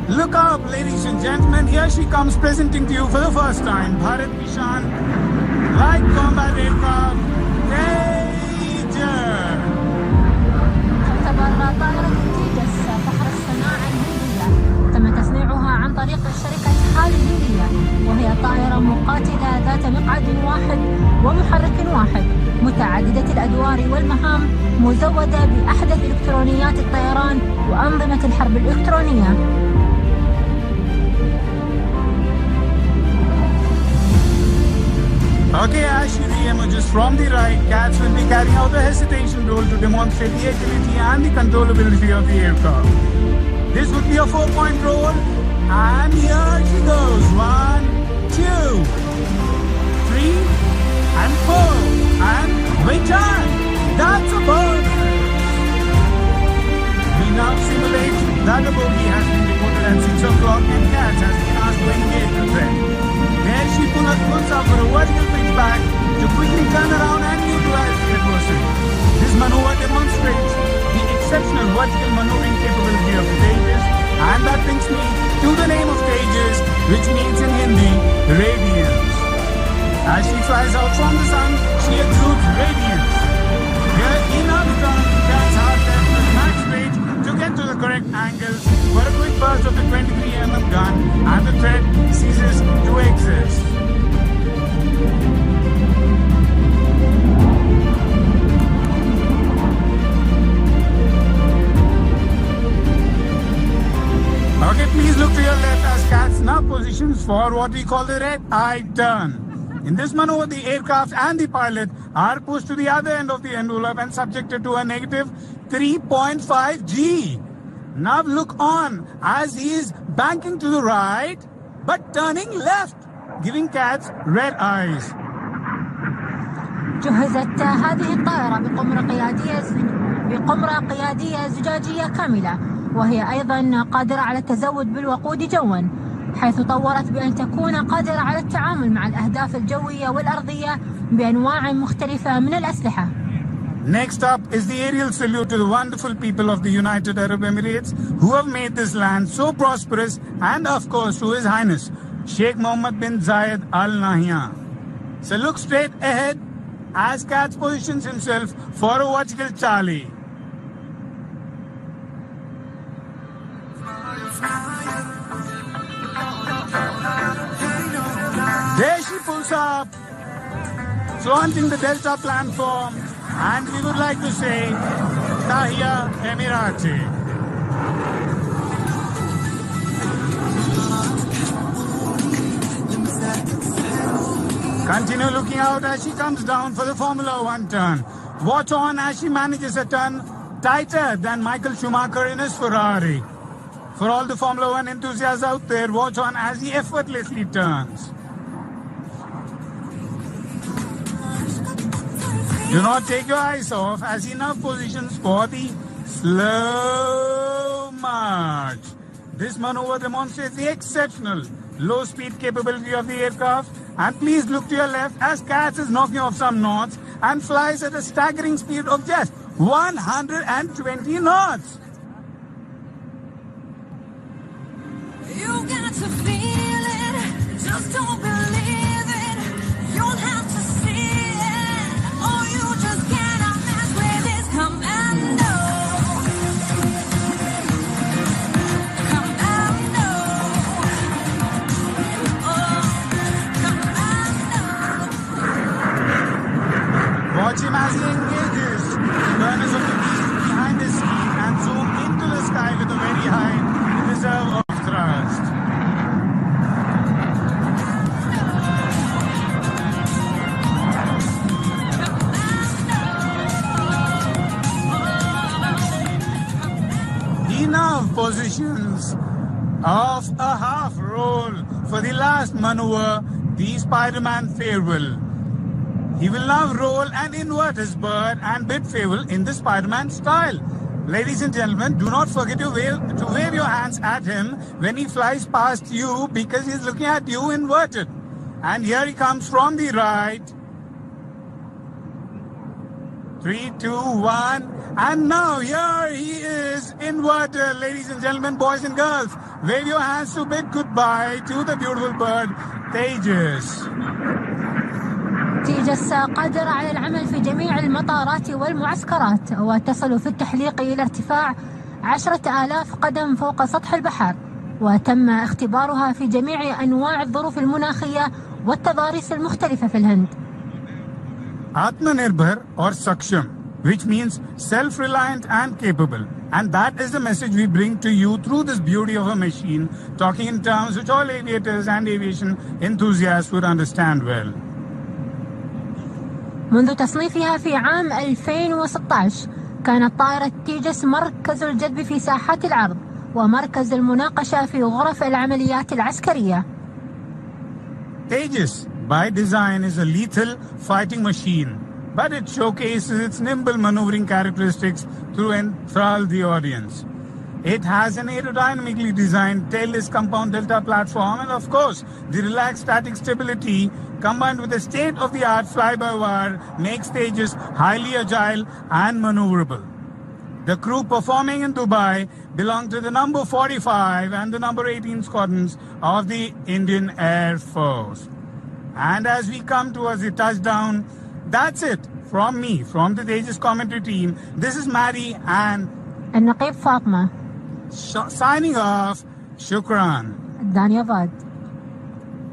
Look up, ladies and gentlemen. Here she comes, presenting to you for the first time Bharat Nishan Light Combat Aircraft Tejas. تعتبر طائرة تيجس فخر الصناعة الهندية. تم تصنيعها عن طريق شركة حال الهندية، وهي طائرة مقاتلة ذات مقعد واحد ومحرك واحد، متعددة الأدوار والمهام، مزودة بأحدث إلكترونيات الطيران وأنظمة الحرب الإلكترونية. Okay, as she re-emerges from the right, cats will be carrying out a hesitation roll to demonstrate the agility and the controllability of the aircraft. This would be a 4-point roll, and here she goes. 1, 2, 3, and 4, and return. That's a bonus. We now simulate that a bogey has been reported at 6 o'clock and cats has been asked to engage the threat. There she pulls up for a vertical pitch back to quickly turn around and neutralize the adversary. This maneuver demonstrates the exceptional vertical maneuvering capability of the Tejas, and that brings me to the name of Tejas, which means in Hindi, radiance. As she flies out from the sun, she exudes radiance. Here in our return, cats have left the max range to get to the correct angles for a quick burst of the 23mm gun, and the threat ceases to exist. Okay, please look to your left as cats now positions for what we call the red eye turn. In this maneuver, the aircraft and the pilot are pushed to the other end of the envelope and subjected to a negative 3.5 G. Now look on as he is banking to the right but turning left, giving cats red eyes. جهزت هذه الطائرة بقمرة قيادية زجاجية كاملة، وهي أيضا قادرة على التزود بالوقود جوا، حيث طورت بأن تكون قادرة على التعامل مع الأهداف الجوية والأرضية بأنواع مختلفة من الأسلحة. Next up is the aerial salute to the wonderful people of the United Arab Emirates who have made this land so prosperous, and of course to His Highness Sheikh Mohammed bin Zayed Al Nahyan. So look straight ahead as Cats positions himself for a vertical Charlie. There she pulls up, flaunting the Delta platform, and we would like to say, Tahia Emirati. Continue looking out as she comes down for the Formula One turn. Watch on as she manages a turn tighter than Michael Schumacher in his Ferrari. For all the Formula One enthusiasts out there, watch on as he effortlessly turns. Do not take your eyes off as he now positions for the slow march. This maneuver demonstrates the exceptional low speed capability of the aircraft, and please look to your left as Cats is knocking off some knots and flies at a staggering speed of just 120 knots. You got to feel it, just don't believe it. You'll have to see it, or you just cannot mess with this commando. Commando. Oh, commando. Watch him as he engages the burners of the beast behind his seat and zoom into the sky with a very high reserve of thrust. He now positions off a half roll for the last maneuver, the Spider-Man farewell. He will now roll and invert his bird and bid farewell in the Spider-Man style. Ladies and gentlemen, do not forget to wave your hands at him when he flies past you, because he's looking at you inverted. And here he comes from the right. 3, 2, 1. And now here he is in water, ladies and gentlemen, boys and girls. Wave your hands to bid goodbye to the beautiful bird, Tejas. تيجس قادرة على العمل في جميع المطارات والمعسكرات وتصل في التحليق إلى ارتفاع 10,000 قدم فوق سطح البحر، وتم اختبارها في جميع أنواع الظروف المناخية والتضاريس المختلفة في الهند. Atmanirbhar or Saksham, which means self-reliant and capable. And that is the message we bring to you through this beauty of a machine, talking in terms which all aviators and aviation enthusiasts would understand well. منذ تصنيفها في عام 2016 كانت طائرة تيجس مركز الجذب في ساحات العرض ومركز المناقشة في غرف العمليات العسكرية. Tejas, by design, is a lethal fighting machine, but it showcases its nimble maneuvering characteristics to enthrall the audience. It has an aerodynamically designed tailless compound delta platform, and of course, the relaxed static stability combined with the state-of-the-art fly-by-wire makes Tejas highly agile and maneuverable. The crew performing in Dubai belong to the number 45 and the number 18 squadrons of the Indian Air Force. And as we come towards the touchdown, that's it from me, from the Tejas commentary team. This is Maddie and النقيب فاطمة. signing off. Shukran. دانيا فاد.